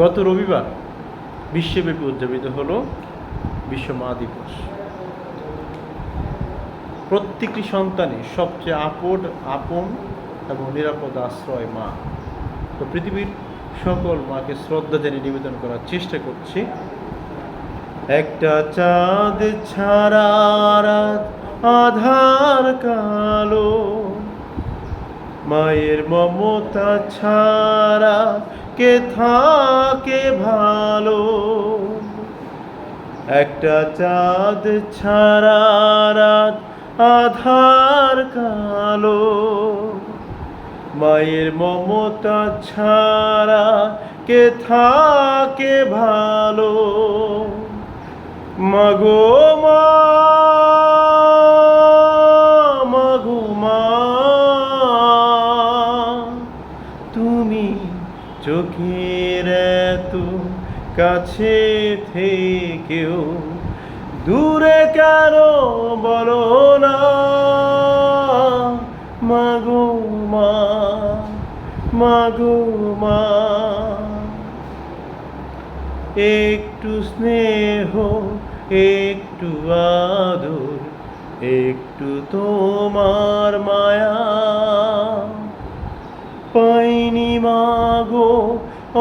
গত রবিবার বিশ্বব্যাপী উদযাপিত হলো বিশ্ব মা দিবস। প্রত্যেকটি সন্তানের সবচেয়ে আপন এবং নিরাপদ আশ্রয় মা। তো পৃথিবীর সকল মাকে শ্রদ্ধা জানিয়ে নিবেদন করার চেষ্টা করছি। একটা চাঁদ ছাড়া রাত আধার কালো, মায়ের মমতা ছাড়া কে থাকে ভালো। একটা চাঁদ ছাড়া রাত আধার কালো, মায়ের মমতা ছাড়া কে থাকে ভালো। মাগো মা, মাগো মা, তুমি চোখের এত কাছে থেকেও দূরে কেন বলো না। মাগো মা, মাগো মা, একটু স্নেহ, একটু আদর, একটু তোমার মায়া পাইনি মাগো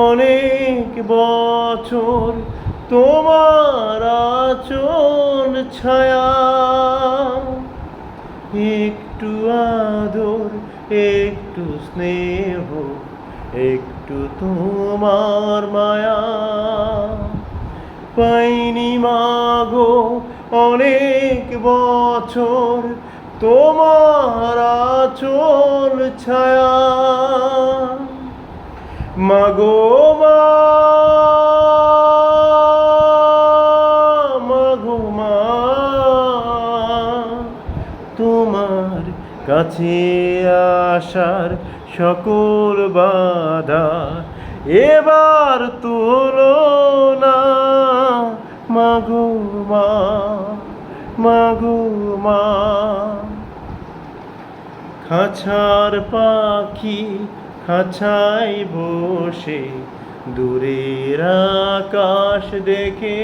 অনেক বছর, তোমার আঁচল ছায়া। একটু আদর, একটু স্নেহ, একটু তোমার মায়া পাইনি মাগো অনেক বছর, তোমার আঁচল ছায়া। মাগো মা, মাগো মা, তোমার কাছে আসার সকল বাধা এবার তুলো না। মাগো মা, মাগো মা, খাঁচার পাখি খাঁচায় বসে দূরের আকাশ দেখে